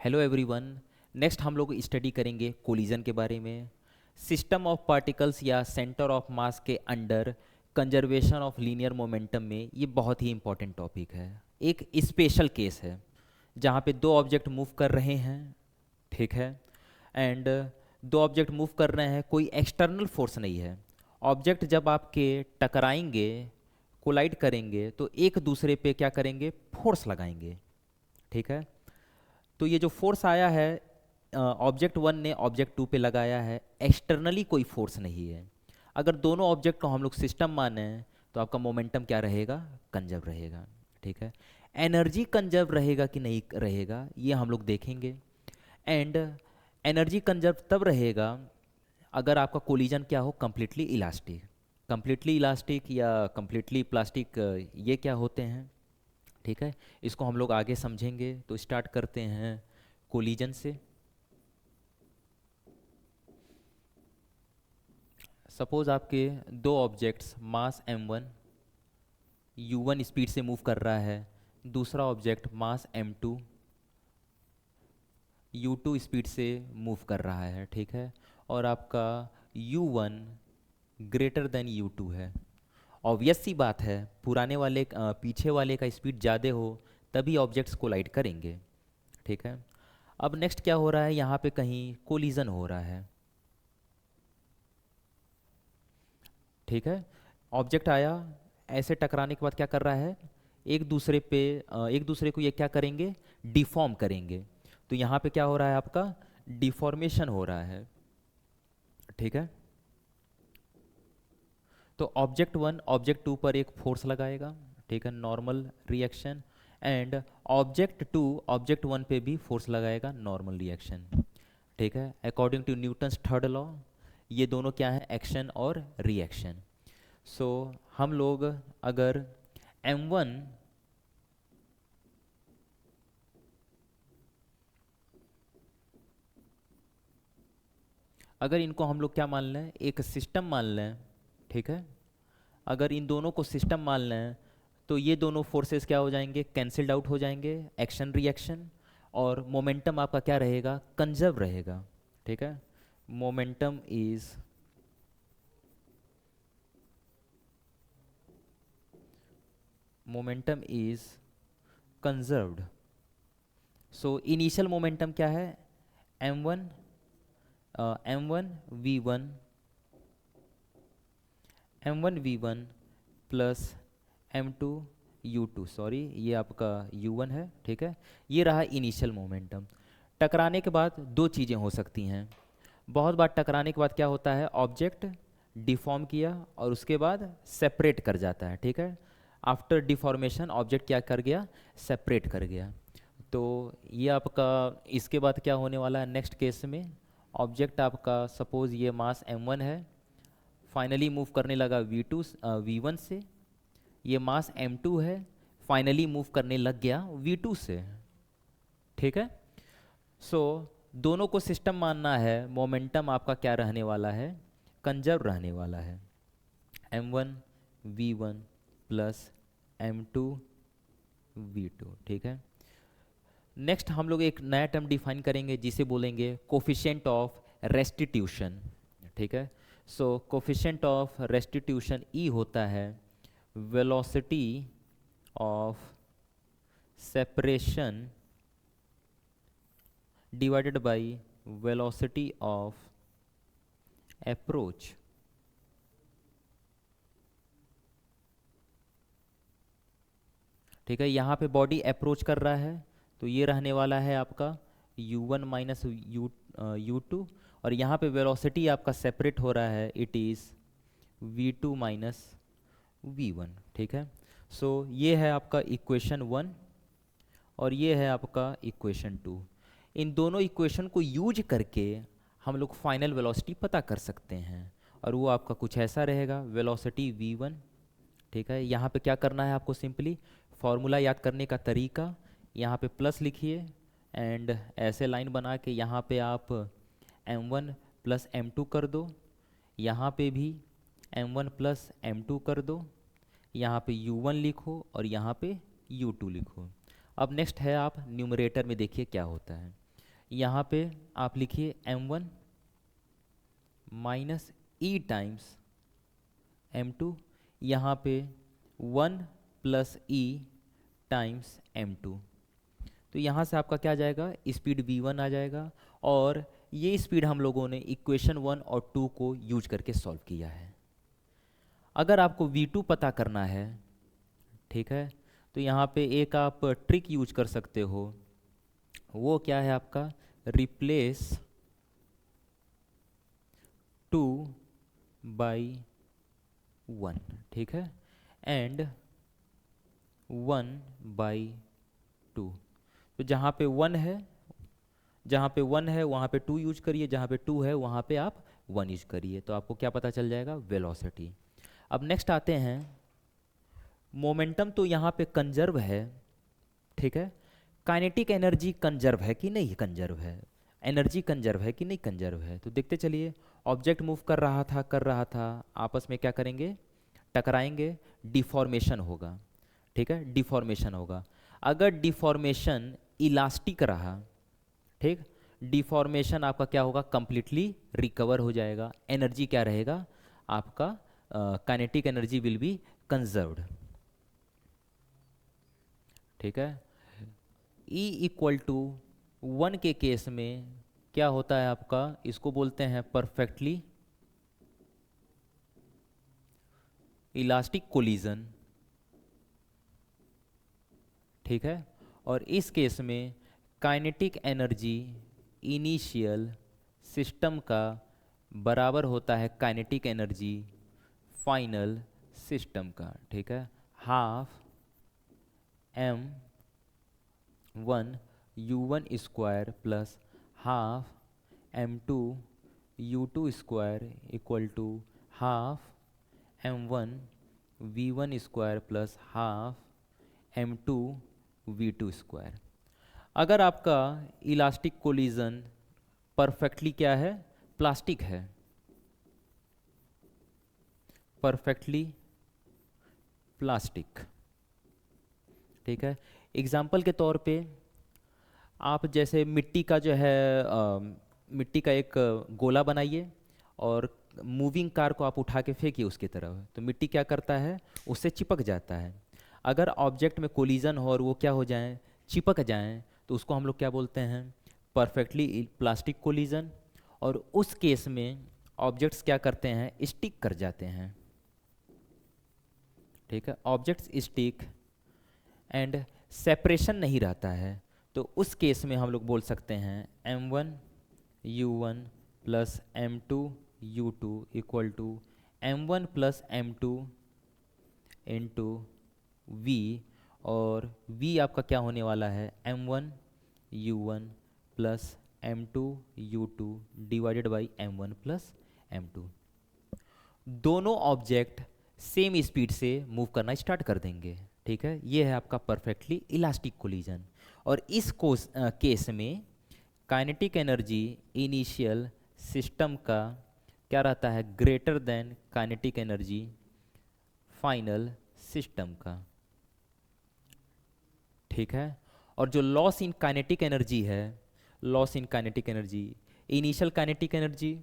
Hello everyone. Next हम लोग study करेंगे कोलिजन के बारे में। सिस्टम ऑफ पार्टिकल्स या सेंटर ऑफ मास के under conservation of linear momentum में ये बहुत ही इंपॉर्टेंट टॉपिक है। एक स्पेशल केस है जहाँ पे दो ऑब्जेक्ट मूव कर रहे हैं, ठीक है। एंड दो ऑब्जेक्ट मूव कर रहे हैं, कोई एक्सटर्नल फोर्स नहीं है। ऑब्जेक्ट जब आपके टकराएंगे, कोलाइड करेंगे, तो एक दूसरे पे क्या करेंगे, फोर्स लगाएंगे, ठीक है। तो ये जो फोर्स आया है, ऑब्जेक्ट वन ने ऑब्जेक्ट टू पे लगाया है, एक्सटर्नली कोई फोर्स नहीं है। अगर दोनों ऑब्जेक्ट को हम लोग सिस्टम माने तो आपका मोमेंटम क्या रहेगा, कंजर्व रहेगा, ठीक है। एनर्जी कंजर्व रहेगा कि नहीं रहेगा ये हम लोग देखेंगे। एंड एनर्जी कंजर्व तब रहेगा अगर आपका कोलिजन क्या हो, कंप्लीटली इलास्टिक। कंप्लीटली इलास्टिक या कंप्लीटली प्लास्टिक, ये क्या होते हैं, ठीक है। इसको हम लोग आगे समझेंगे। तो स्टार्ट करते हैं कोलिजन से। सपोज आपके दो ऑब्जेक्ट्स मास m1 u1 स्पीड से मूव कर रहा है, दूसरा ऑब्जेक्ट मास m2 u2 स्पीड से मूव कर रहा है, ठीक है। और आपका u1 ग्रेटर देन u2 है। ऑब्वियस सी बात है, पुराने वाले पीछे वाले का स्पीड ज़्यादा हो तभी ऑब्जेक्ट्स कोलाइड करेंगे, ठीक है। अब नेक्स्ट क्या हो रहा है, यहाँ पे कहीं कोलिजन हो रहा है, ठीक है। ऑब्जेक्ट आया, ऐसे टकराने के बाद क्या कर रहा है, एक दूसरे को ये क्या करेंगे, डिफॉर्म करेंगे। तो यहाँ पे क्या हो रहा है, आपका डिफॉर्मेशन हो रहा है, ठीक है। तो ऑब्जेक्ट वन ऑब्जेक्ट टू पर एक फोर्स लगाएगा, ठीक है, normal reaction. And object to object one पे भी फोर्स लगाएगा, नॉर्मल रिएक्शन, ठीक है। According to Newton's third law ये दोनों क्या है, एक्शन और रिएक्शन। सो हम लोग अगर m1 अगर इनको हम लोग क्या मान लें, एक सिस्टम मान लें, ठीक है। अगर इन दोनों को सिस्टम मान लें तो ये दोनों फोर्सेस क्या हो जाएंगे, कैंसिल्ड आउट हो जाएंगे, एक्शन रिएक्शन। और मोमेंटम आपका क्या रहेगा, कंजर्व रहेगा, ठीक है। Momentum is momentum is conserved. So initial momentum क्या है, m1 v1 m1 v1 plus m2 u2, sorry ये आपका u1 है, ठीक है। ये रहा इनिशियल मोमेंटम। टकराने के बाद दो चीज़ें हो सकती हैं। बहुत बार टकराने के बाद क्या होता है, ऑब्जेक्ट डिफॉर्म किया और उसके बाद सेपरेट कर जाता है, ठीक है। आफ्टर डिफॉर्मेशन ऑब्जेक्ट क्या कर गया, सेपरेट कर गया। तो ये आपका इसके बाद क्या होने वाला है, नेक्स्ट केस में ऑब्जेक्ट आपका सपोज ये मास m1 है, फाइनली मूव करने लगा v2 v1 से। ये मास m2 है, फाइनली मूव करने लग गया v2 से, ठीक है। सो दोनों को सिस्टम मानना है, मोमेंटम आपका क्या रहने वाला है, कंजर्व रहने वाला है। m1 v1 plus m2 v2, ठीक है। नेक्स्ट हम लोग एक नया टर्म डिफाइन करेंगे जिसे बोलेंगे कोफिशिएंट ऑफ रेस्टिट्यूशन, ठीक है। सो कोफिशिएंट ऑफ रेस्टिट्यूशन ई होता है velocity of separation divided by velocity of approach, ठीक है। यहाँ पे बॉडी अप्रोच कर रहा है तो ये रहने वाला है आपका u1 माइनस u2। और यहाँ पे वेलोसिटी आपका सेपरेट हो रहा है, it is v2 minus v1, ठीक है। सो ये है आपका इक्वेशन वन और ये है आपका इक्वेशन टू। इन दोनों इक्वेशन को यूज करके हम लोग फाइनल वेलोसिटी पता कर सकते हैं और वो आपका कुछ ऐसा रहेगा, वेलोसिटी v1, ठीक है। यहाँ पे क्या करना है आपको, सिंपली फॉर्मूला याद करने का तरीका, यहाँ पे प्लस लिखिए एंड ऐसे लाइन बना के यहाँ पे आप m1 प्लस m2 कर दो, यहाँ पे भी m1 प्लस m2 कर दो, यहाँ पे u1 लिखो और यहाँ पे u2 लिखो। अब नेक्स्ट है, आप न्यूमरेटर में देखिए क्या होता है। यहाँ पे आप लिखिए m1 माइनस ई टाइम्स m2, यहाँ पे 1 प्लस ई टाइम्स m2। तो यहाँ से आपका क्या आ जाएगा, स्पीड v1 आ जाएगा। और ये स्पीड हम लोगों ने इक्वेशन 1 और 2 को यूज करके सॉल्व किया है। अगर आपको v2 पता करना है, ठीक है, तो यहाँ पे एक आप ट्रिक यूज कर सकते हो। वो क्या है आपका, रिप्लेस 2 बाई 1, ठीक है, एंड 1 बाई 2। तो जहाँ पे 1 है, वहाँ पे 2 यूज करिए, जहाँ पे 2 है वहाँ पे आप 1 यूज करिए, तो आपको क्या पता चल जाएगा, वेलोसिटी। अब नेक्स्ट आते हैं, मोमेंटम तो यहाँ पे कंजर्व है, ठीक है, काइनेटिक एनर्जी कंजर्व है कि नहीं कंजर्व है, एनर्जी कंजर्व है कि नहीं कंजर्व है। तो देखते चलिए, ऑब्जेक्ट मूव कर रहा था, आपस में क्या करेंगे, टकराएंगे, डिफॉर्मेशन होगा, ठीक है, डिफॉर्मेशन होगा। अगर डिफॉर्मेशन इलास्टिक रहा, ठीक, डिफॉर्मेशन आपका क्या होगा, कंप्लीटली रिकवर हो जाएगा, एनर्जी क्या रहेगा आपका, kinetic energy will be conserved, ठीक है। E इक्वल टू 1 के केस में क्या होता है आपका, इसको बोलते हैं परफेक्टली इलास्टिक कोलिजन, ठीक है। और इस केस में काइनेटिक एनर्जी इनिशियल सिस्टम का बराबर होता है काइनेटिक एनर्जी फाइनल सिस्टम का, ठीक है, half m1 u1 square plus half m2 u2 square equal to half m1 v1 square plus half m2 v2 square. अगर आपका इलास्टिक कोलिजन परफेक्टली क्या है, प्लास्टिक है, परफेक्टली प्लास्टिक, ठीक है। एग्जाम्पल के तौर पे आप जैसे मिट्टी का जो है मिट्टी का एक गोला बनाइए और मूविंग कार को आप उठा के फेंकिए उसकी तरफ, तो मिट्टी क्या करता है, उससे चिपक जाता है। अगर ऑब्जेक्ट में कोलिजन हो और वो क्या हो जाए, चिपक जाएं, तो उसको हम लोग क्या बोलते हैं, परफेक्टली प्लास्टिक कोलिजन। और उस केस में ऑब्जेक्ट्स क्या करते हैं, स्टिक कर जाते हैं, ठीक है, ऑब्जेक्ट्स स्टिक एंड सेपरेशन नहीं रहता है। तो उस केस में हम लोग बोल सकते हैं m1 u1 plus m2 u2 equal to m1 plus m2 into v, और v आपका क्या होने वाला है, m1 u1 plus m2 u2 divided by m1 plus m2। दोनों ऑब्जेक्ट सेम स्पीड से मूव करना स्टार्ट कर देंगे, ठीक है। ये है आपका परफेक्टली इलास्टिक कोलिजन। और इस केस में काइनेटिक एनर्जी इनिशियल सिस्टम का क्या रहता है, greater than kinetic energy final system का, ठीक है। और जो लॉस इन काइनेटिक एनर्जी है, loss in kinetic energy, initial kinetic energy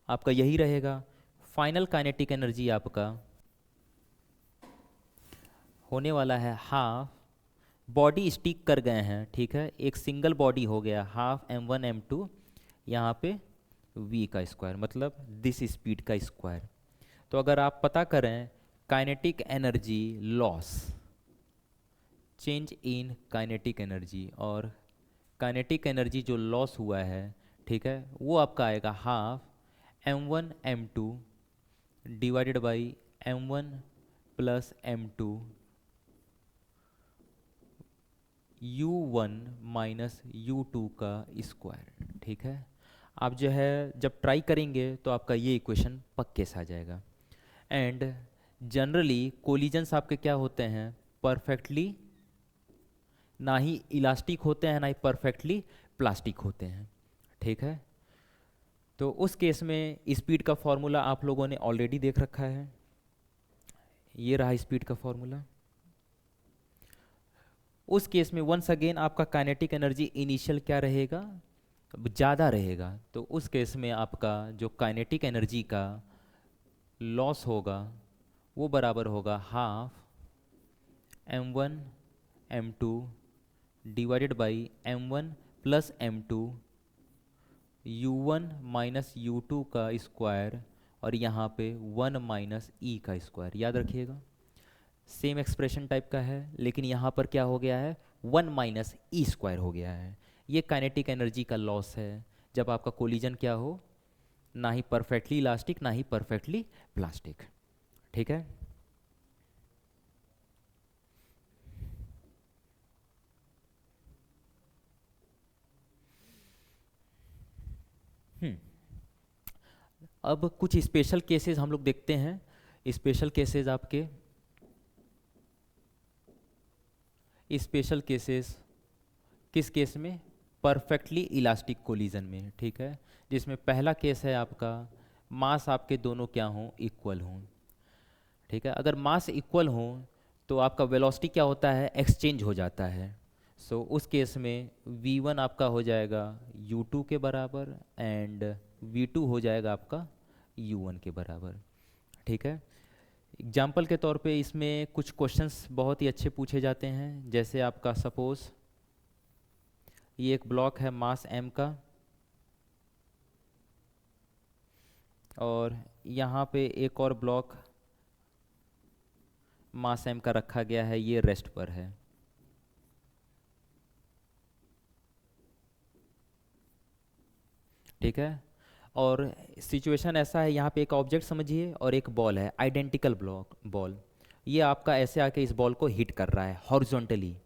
आपका यही रहेगा, फाइनल काइनेटिक एनर्जी आपका होने वाला है हाफ, बॉडी स्टिक कर गए हैं, ठीक है, एक सिंगल बॉडी हो गया, हाफ m1 m2, यहाँ पे v का स्क्वायर मतलब दिस स्पीड का स्क्वायर। तो अगर आप पता करें kinetic energy loss, change in kinetic energy, और काइनेटिक एनर्जी जो लॉस हुआ है, ठीक है, वो आपका आएगा half m1 m2 divided by m1 plus m2 u1 minus u2 का स्क्वायर, ठीक है। आप जो है जब ट्राई करेंगे तो आपका ये इक्वेशन पक्के से आ जाएगा। एंड जनरली कोलिजन्स आपके क्या होते हैं, परफेक्टली ना ही इलास्टिक होते हैं ना ही परफेक्टली प्लास्टिक होते हैं, ठीक है। तो उस केस में स्पीड का फॉर्मूला आप लोगों ने ऑलरेडी देख रखा है, ये रहा स्पीड का फॉर्मूला। उस केस में वंस अगेन आपका काइनेटिक एनर्जी इनिशियल क्या रहेगा, ज़्यादा रहेगा, तो उस केस में आपका जो काइनेटिक एनर्जी का लॉस होगा वो बराबर होगा half m1 m2 divided by m1 plus m2 u1 minus u2 का स्क्वायर, और यहाँ पे 1 माइनस ई का स्क्वायर। याद रखिएगा सेम एक्सप्रेशन टाइप का है, लेकिन यहाँ पर क्या हो गया है, 1 माइनस ई स्क्वायर हो गया है। ये काइनेटिक एनर्जी का लॉस है जब आपका कोलिजन क्या हो, ना ही परफेक्टली इलास्टिक ना ही परफेक्टली प्लास्टिक। ठीक है। हम्म अब कुछ स्पेशल केसेस हम लोग देखते हैं। स्पेशल केसेस आपके स्पेशल केसेस किस केस में, परफेक्टली इलास्टिक कोलिजन में। ठीक है, जिसमें पहला केस है आपका मास आपके दोनों क्या हों, इक्वल हों। ठीक है, अगर मास इक्वल हों तो आपका वेलोसिटी क्या होता है, एक्सचेंज हो जाता है। सो उस केस में v1 आपका हो जाएगा u2 के बराबर एंड v2 हो जाएगा आपका u1 के बराबर। ठीक है, एग्जाम्पल के तौर पे इसमें कुछ क्वेश्चंस बहुत ही अच्छे पूछे जाते हैं। जैसे आपका सपोज ये एक ब्लॉक है मास m का, और यहाँ पे एक और ब्लॉक मास m का रखा गया है, ये रेस्ट पर है। ठीक है, और सिचुएशन ऐसा है, यहाँ पे एक ऑब्जेक्ट समझिए और एक बॉल है, आइडेंटिकल ब्लॉक बॉल। ये आपका ऐसे आके इस बॉल को हिट कर रहा है हॉरिजॉन्टली।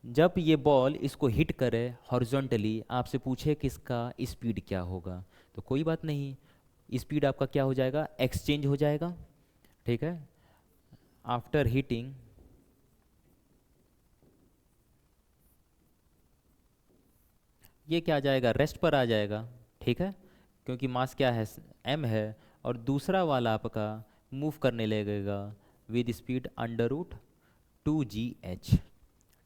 जब ये बॉल इसको हिट करे हॉरिजॉन्टली, आपसे पूछे कि इसका स्पीड क्या होगा, तो कोई बात नहीं, स्पीड आपका क्या हो जाएगा, एक्सचेंज हो जाएगा। ठीक है, आफ्टर हीटिंग ये क्या आ जाएगा, रेस्ट पर आ जाएगा। ठीक है, क्योंकि मास क्या है, m है, और दूसरा वाला आपका मूव करने लगेगा with speed under root 2gh।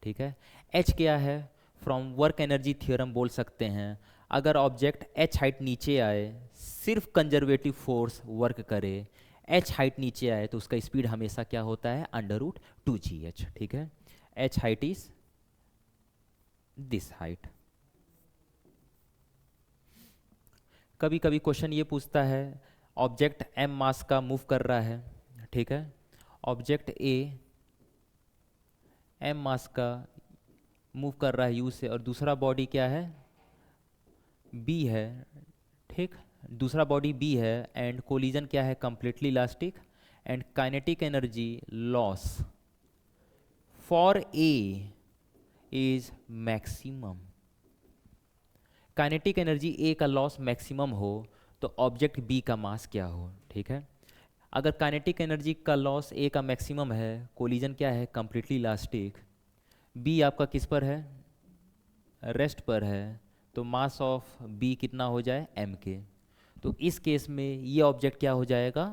ठीक है, h क्या है, फ्रॉम वर्क एनर्जी थ्योरम बोल सकते हैं, अगर ऑब्जेक्ट h हाइट नीचे आए, सिर्फ कंजर्वेटिव फोर्स वर्क करे, h हाइट नीचे आए, तो उसका स्पीड हमेशा क्या होता है, अंडर रूट 2gh। ठीक है, h height is this height. कभी कभी क्वेश्चन ये पूछता है, ऑब्जेक्ट m मास का मूव कर रहा है। ठीक है, ऑब्जेक्ट a m मास का मूव कर रहा है u से, और दूसरा बॉडी क्या है, b है। ठीक, दूसरा बॉडी b है, एंड कोलिजन क्या है, completely elastic, and kinetic energy loss for a is maximum. Kinetic energy A का लॉस मैक्सिमम हो तो ऑब्जेक्ट बी का मास क्या हो। ठीक है, अगर काइनेटिक एनर्जी का लॉस ए का मैक्सिमम है, कोलिजन क्या है, कंप्लीटली इलास्टिक, बी आपका किस पर है, रेस्ट पर है, तो मास ऑफ बी कितना हो जाए, एम के। तो इस केस में ये ऑब्जेक्ट क्या हो जाएगा,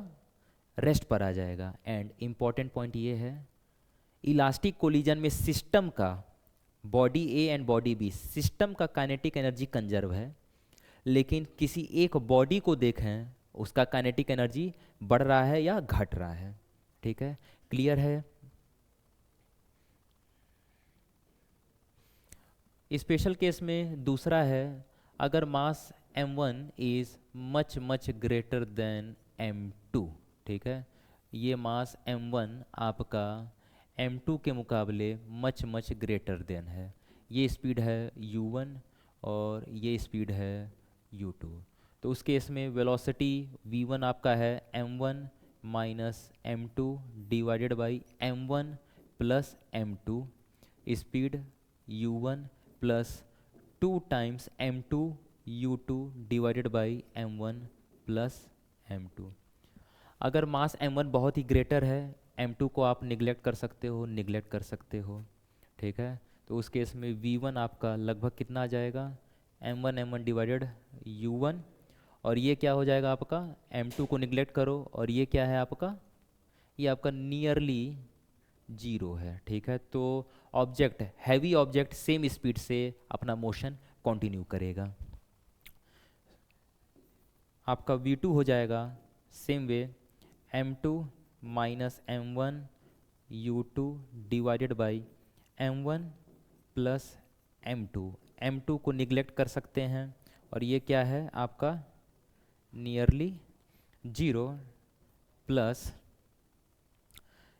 रेस्ट पर आ जाएगा। एंड इम्पॉर्टेंट पॉइंट ये है, इलास्टिक कोलिजन में सिस्टम का, body A and body B, system का काइनेटिक एनर्जी कंजर्व है, लेकिन किसी एक बॉडी को देखें उसका काइनेटिक एनर्जी बढ़ रहा है या घट रहा है। ठीक है, क्लियर है। स्पेशल केस में दूसरा है, अगर मास m1 is much much greater than m2। ठीक है, ये मास m1 आपका m2 के मुकाबले मच मच ग्रेटर देन है। ये स्पीड है u1 और ये स्पीड है u2। तो उस केस में वेलोसिटी v1 आपका है m1 minus m2 divided by m1 plus m2, speed u1 plus 2 times m2 u2 divided by m1 plus m2। अगर मास m1 बहुत ही ग्रेटर है, m2 को आप निगलेक्ट कर सकते हो, निगलेक्ट कर सकते हो। ठीक है, तो उस केस में v1 आपका लगभग कितना आ जाएगा, m1 डिवाइडेड u1, और ये क्या हो जाएगा आपका, m2 को निगलेक्ट करो, और ये क्या है आपका, ये आपका नियरली जीरो है। ठीक है, तो object, heavy object same speed से अपना मोशन कंटिन्यू करेगा। आपका v2 हो जाएगा same way m2 minus m1 u2 divided by m1 plus m2। m2 को निगलेक्ट कर सकते हैं और ये क्या है आपका नियरली 0 प्लस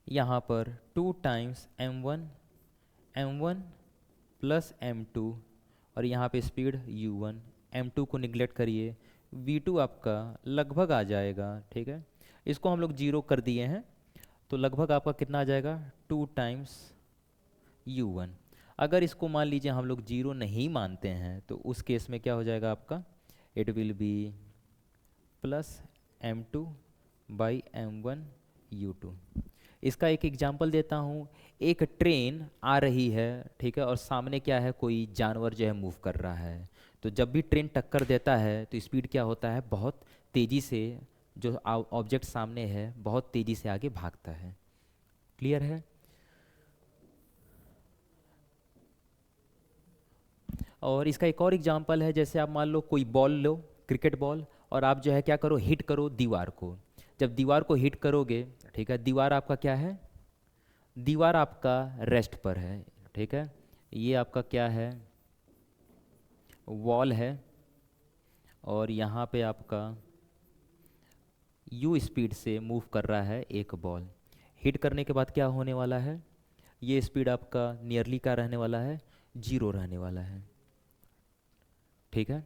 यहाँ पर 2 टाइम्स m1 प्लस m2 और यहाँ पे स्पीड u1। m2 को निगलेक्ट करिए, v2 आपका लगभग आ जाएगा, ठीक है। इसको हम लोग 0 कर दिए हैं तो लगभग आपका कितना आ जाएगा 2 टाइम्स u1। अगर इसको मान लीजिए हम लोग 0 नहीं मानते हैं तो उस केस में क्या हो जाएगा आपका, it will be plus m2 by m1 u2। इसका एक एग्जांपल देता हूँ। एक ट्रेन आ रही है, ठीक है, और सामने क्या है कोई जानवर जो है मूव कर रहा है। तो जब भी ट्रेन टक्कर देता है तो स्पीड क्या होता है, बहुत तेज़ी से जो ऑब्जेक्ट सामने है बहुत तेज़ी से आगे भागता है। क्लियर है। और इसका एक और एग्जांपल है, जैसे आप मान लो कोई बॉल लो, क्रिकेट बॉल, और आप जो है क्या करो, हिट करो दीवार को। जब दीवार को हिट करोगे, ठीक है, दीवार आपका क्या है, दीवार आपका रेस्ट पर है, ठीक है। ये आपका क्या है, वॉल है, और यहाँ पे आपका u स्पीड से मूव कर रहा है एक बॉल। हिट करने के बाद क्या होने वाला है, ये स्पीड आपका नियरली क्या रहने वाला है, 0 रहने वाला है, ठीक है।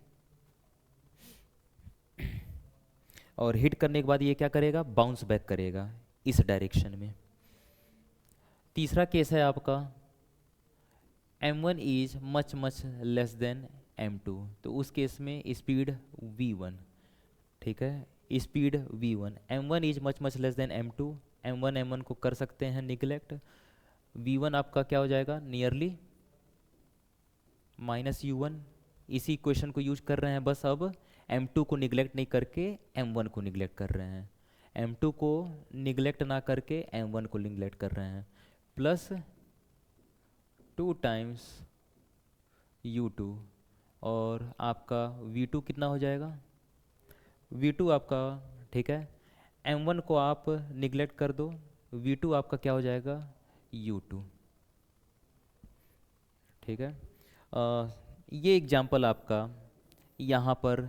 और हिट करने के बाद ये क्या करेगा, बाउंस बैक करेगा इस डायरेक्शन में। तीसरा केस है आपका m1 is much less than m2, तो उस केस में स्पीड v1, ठीक है, speed v1। m1 is much less than m2, m1 को कर सकते हैं निगलेक्ट, v1 आपका क्या हो जाएगा नियरली माइनस u1। इसी इक्वेशन को यूज कर रहे हैं, बस अब m2 को निगलेक्ट नहीं करके m1 को निगलेक्ट कर रहे हैं, m2 को निगलेक्ट ना करके m1 को निगलेक्ट कर रहे हैं, प्लस 2 टाइम्स u2। और आपका v2 कितना हो जाएगा, v2 आपका, ठीक है, m1 को आप निगलेक्ट कर दो, v2 आपका क्या हो जाएगा u2, ठीक है। ये एग्जाम्पल आपका यहाँ पर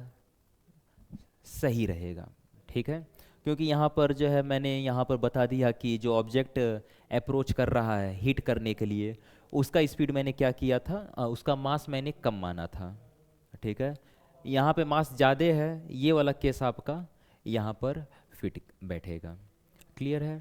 सही रहेगा, ठीक है, क्योंकि यहाँ पर जो है मैंने यहाँ पर बता दिया कि जो ऑब्जेक्ट अप्रोच कर रहा है हिट करने के लिए, उसका स्पीड मैंने क्या किया था, उसका मास मैंने कम माना था, ठीक है। यहाँ पे मास ज़्यादा है, ये वाला केस आपका यहाँ पर फिट बैठेगा। क्लियर है।